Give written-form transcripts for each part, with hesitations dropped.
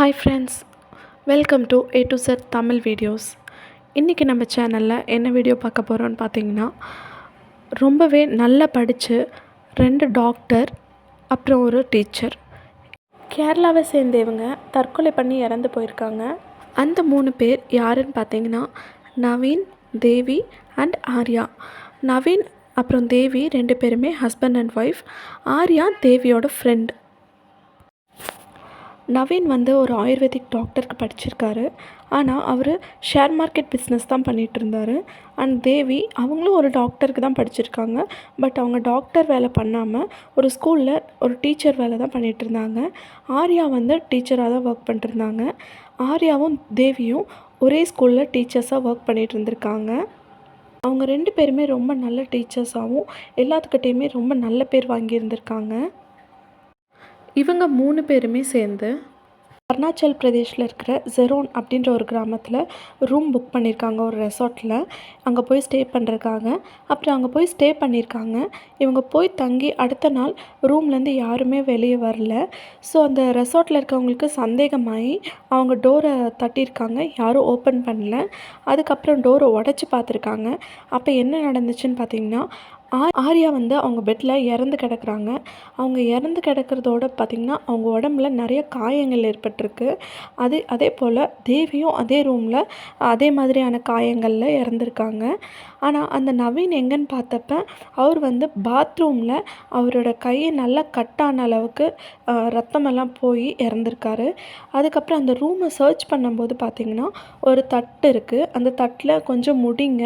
Hi friends, welcome to A to Z Tamil videos. இன்றைக்கி நம்ம சேனலில் என்ன வீடியோ பார்க்க போகிறோன்னு பார்த்தீங்கன்னா, ரொம்பவே நல்லா படித்து 2 டாக்டர் அப்புறம் ஒரு டீச்சர் கேரளாவை சேர்ந்தவங்க தற்கொலை பண்ணி இறந்து போயிருக்காங்க. அந்த 3 பேர் யாருன்னு பார்த்தீங்கன்னா, நவீன், தேவி அண்ட் ஆர்யா. நவீன் அப்புறம் தேவி 2 பேருமே ஹஸ்பண்ட் அண்ட் ஒய்ஃப். ஆர்யா தேவியோட ஃப்ரெண்ட். நவீன் ஒரு ஆயுர்வேதிக் டாக்டருக்கு படிச்சிருக்காரு. ஆனால் அவர் ஷேர் மார்க்கெட் பிஸ்னஸ் தான் பண்ணிகிட்டு இருந்தார். அண்ட் தேவி அவங்களும் ஒரு டாக்டருக்கு தான் படிச்சிருக்காங்க. பட் அவங்க டாக்டர் வேலை பண்ணாமல் ஒரு ஸ்கூலில் ஒரு டீச்சர் வேலை தான் பண்ணிகிட்டு இருந்தாங்க. ஆர்யா டீச்சராக தான் ஒர்க் பண்ணிட்டுருந்தாங்க. ஆர்யாவும் தேவியும் ஒரே ஸ்கூலில் டீச்சர்ஸாக ஒர்க் பண்ணிகிட்டு இருந்திருக்காங்க. அவங்க 2 பேருமே ரொம்ப நல்ல டீச்சர்ஸாகவும் எல்லாத்துக்கிட்டேயுமே ரொம்ப நல்ல பேர் வாங்கியிருந்திருக்காங்க. இவங்க 3 பேருமே சேர்ந்து அருணாச்சல் பிரதேஷில் இருக்கிற ஜெரோன் அப்படின்ற ஒரு கிராமத்தில் ரூம் புக் பண்ணியிருக்காங்க ஒரு ரெசார்ட்டில். அங்கே போய் ஸ்டே பண்ணுறதுக்காக. அப்புறம் அங்கே போய் ஸ்டே பண்ணியிருக்காங்க. இவங்க போய் தங்கி அடுத்த நாள் ரூம்லேருந்து யாருமே வெளியே வரல. ஸோ அந்த ரெசார்ட்டில் இருக்கவங்களுக்கு சந்தேகமாகி அவங்க டோரை தட்டியிருக்காங்க. யாரும் ஓப்பன் பண்ணல. அதுக்கப்புறம் டோரை உடச்சி பார்த்துருக்காங்க. அப்போ என்ன நடந்துச்சுன்னு பார்த்தீங்கன்னா, ஆர்யா அவங்க பெட்டில் இறந்து கிடக்குறாங்க. அவங்க இறந்து கிடக்கிறதோட பார்த்திங்கன்னா, அவங்க உடம்புல நிறைய காயங்கள் ஏற்பட்டிருக்கு. அதே போல் தேவியும் அதே ரூமில் அதே மாதிரியான காயங்களில் இறந்துருக்காங்க. ஆனால் அந்த நவீன் எங்கன்னு பார்த்தப்ப அவர் பாத்ரூமில் அவரோட கையை நல்லா கட்டான அளவுக்கு ரத்தமெல்லாம் போய் இறந்துருக்காரு. அதுக்கப்புறம் அந்த ரூமை சர்ச் பண்ணும்போது பார்த்திங்கன்னா, ஒரு தட்டு இருக்குது. அந்த தட்டில் கொஞ்சம் முடிங்க,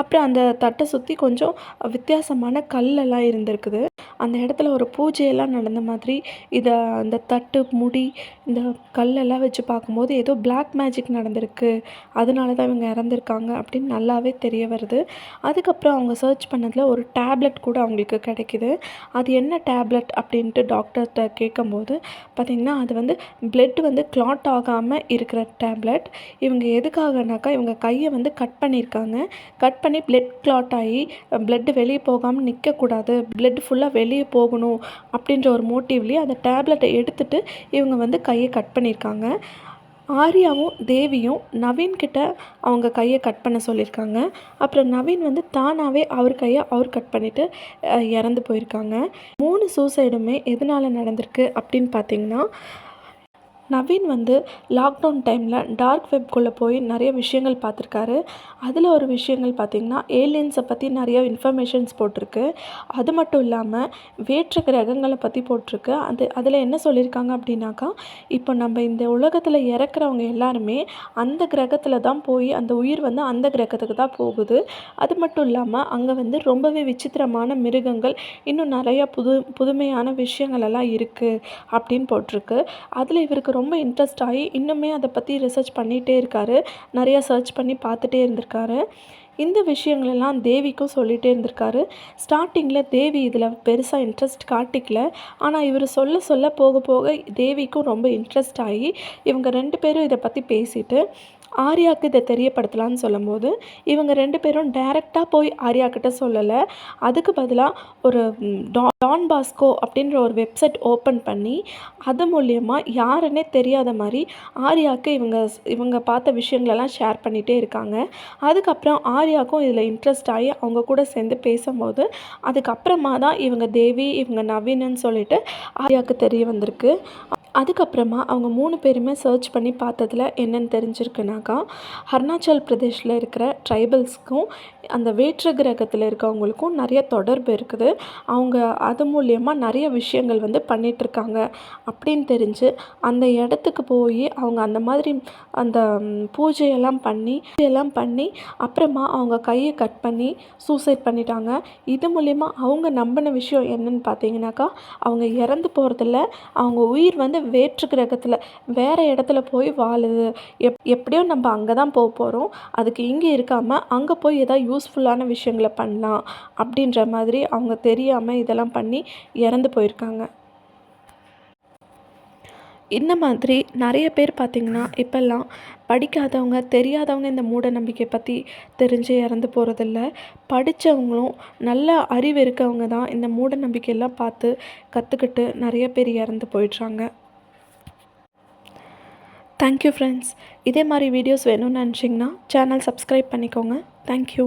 அப்புறம் அந்த தட்டை சுற்றி கொஞ்சம் வித்தியாசமான கல்லெல்லாம் இருந்திருக்குது. அந்த இடத்துல ஒரு பூஜையெல்லாம் நடந்த மாதிரி அந்த தட்டு, முடி, இந்த கல்லெல்லாம் வச்சு பார்க்கும்போது ஏதோ பிளாக் மேஜிக் நடந்திருக்கு. அதனால தான் இவங்க இறந்துருக்காங்க அப்படின்னு நல்லாவே தெரிய வருது. அதுக்கப்புறம் அவங்க சர்ச் பண்ணதில் ஒரு டேப்லெட் கூட அவங்களுக்கு கிடைக்கிது. அது என்ன டேப்லெட் அப்படின்ட்டு டாக்டர்கிட்ட கேட்கும்போது பார்த்திங்கன்னா, அது பிளட் கிளாட் ஆகாமல் இருக்கிற டேப்லெட். இவங்க எதுக்காகனாக்கா இவங்க கையை கட் பண்ணியிருக்காங்க. கட் பண்ணி பிளட் கிளாட் ஆகி பிளட்டு வெளியே போகாமல் நிற்கக்கூடாது, பிளட் ஃபுல்லாக வெளியே போகணும் அப்படின்ற ஒரு மோட்டிவ்லேயே அந்த டேப்லெட்டை எடுத்துகிட்டு இவங்க கையை கட் பண்ணியிருக்காங்க. ஆர்யாவும் தேவியும் நவீன்கிட்ட அவங்க கையை கட் பண்ண சொல்லியிருக்காங்க. அப்புறம் நவீன் தானாகவே அவர் கையை அவர் கட் பண்ணிவிட்டு இறந்து போயிருக்காங்க. 3 சூசைடுமே எதனால் நடந்திருக்கு அப்படின்னு பார்த்திங்கன்னா, நவீன் லாக்டவுன் டைமில் டார்க் வெப்குள்ளே போய் நிறைய விஷயங்கள் பார்த்துருக்காரு. அதில் ஒரு விஷயங்கள் பார்த்திங்கன்னா, ஏலியன்ஸை பற்றி நிறைய இன்ஃபர்மேஷன்ஸ் போட்டிருக்கு. அது மட்டும் இல்லாமல் வேற்று கிரகங்களை பற்றி போட்டிருக்கு. அதில் என்ன சொல்லியிருக்காங்க அப்படின்னாக்கா, இப்போ நம்ம இந்த உலகத்தில் இறக்குறவங்க எல்லாருமே அந்த கிரகத்தில் தான் போய் அந்த உயிர் அந்த கிரகத்துக்கு தான் போகுது. அது மட்டும் இல்லாமல் அங்கே ரொம்பவே விசித்திரமான மிருகங்கள், இன்னும் நிறையா புதுமையான விஷயங்கள் எல்லாம் இருக்குது அப்படின்னு போட்டிருக்கு. அதில் இவருக்கு ரொம்ப இன்ட்ரெஸ்ட் ஆகி இன்னுமே அதை பற்றி ரிசர்ச் பண்ணிகிட்டே இருக்கார். நிறையா சர்ச் பண்ணி பார்த்துட்டே இருந்திருக்காரு. இந்த விஷயங்களெல்லாம் தேவிக்கும் சொல்லிகிட்டே இருந்திருக்காரு. ஸ்டார்டிங்கில் தேவி இதில் பெருசாக இன்ட்ரெஸ்ட் காட்டிக்கல. ஆனால் இவர் சொல்ல சொல்ல போக போக தேவிக்கும் ரொம்ப இன்ட்ரெஸ்ட் ஆகி இவங்க 2 பேரும் இதை பற்றி பேசிட்டு ஆர்யாவுக்கு இதை தெரியப்படுத்தலான்னு சொல்லும்போது இவங்க 2 பேரும் டைரெக்டாக போய் ஆர்யா கிட்ட சொல்லலை. அதுக்கு பதிலாக ஒரு டான் பாஸ்கோ அப்படின்ற ஒரு வெப்சைட் ஓப்பன் பண்ணி அது மூலியமாக யாருன்னே தெரியாத மாதிரி ஆர்யாவுக்கு இவங்க பார்த்த விஷயங்களெல்லாம் ஷேர் பண்ணிகிட்டே இருக்காங்க. அதுக்கப்புறம் ஆர்யாவுக்கும் இதில் இன்ட்ரெஸ்ட் ஆகி அவங்க கூட சேர்ந்து பேசும்போது அதுக்கப்புறமா தான் இவங்க தேவி, இவங்க நவீனன்னு சொல்லிட்டு ஆர்யாவுக்கு தெரிய வந்திருக்கு. அதுக்கப்புறமா அவங்க 3 பேருமே சர்ச் பண்ணி பார்த்ததில் என்னென்னு தெரிஞ்சிருக்குனாக்கா, அருணாச்சல் பிரதேஷில் இருக்கிற ட்ரைபல்ஸ்க்கும் அந்த வேற்று கிரகத்தில் இருக்கவங்களுக்கும் நிறைய தொடர்பு இருக்குது. அவங்க அது மூலியமாக நிறைய விஷயங்கள் பண்ணிகிட்ருக்காங்க அப்படின்னு தெரிஞ்சு அந்த இடத்துக்கு போய் அவங்க அந்த மாதிரி அந்த பூஜையெல்லாம் பண்ணி அப்புறமா அவங்க கையை கட் பண்ணி சூசைட் பண்ணிட்டாங்க. இது மூலிமா அவங்க நம்பின விஷயம் என்னன்னு பார்த்தீங்கன்னாக்கா, அவங்க இறந்து போகிறதில்ல, அவங்க உயிர் வேற்று கிரகத்தில் வேறு இடத்துல போய் வாழுது. எப்படியோ நம்ம அங்கே தான் போகிறோம், அதுக்கு இங்கே இருக்காமல் அங்கே போய் ஏதாவது யூஸ்ஃபுல்லான விஷயங்களை பண்ணலாம் அப்படின்ற மாதிரி அவங்க தெரியாமல் இதெல்லாம் பண்ணி இறந்து போயிருக்காங்க. இந்த மாதிரி நிறைய பேர் பார்த்திங்கன்னா, இப்போல்லாம் படிக்காதவங்க, தெரியாதவங்க இந்த மூட நம்பிக்கை பற்றி தெரிஞ்சு இறந்து போகிறதில்ல. படித்தவங்களும் நல்ல அறிவு இருக்கவங்க தான் இந்த மூட நம்பிக்கையெல்லாம் பார்த்து கற்றுக்கிட்டு நிறைய பேர் இறந்து போயிடுறாங்க. Thank you friends. இதே மாதிரி வீடியோஸ் வேணும்னு நினச்சிங்கன்னா சேனல் சப்ஸ்கிரைப் பண்ணிக்கோங்க. தேங்க்யூ.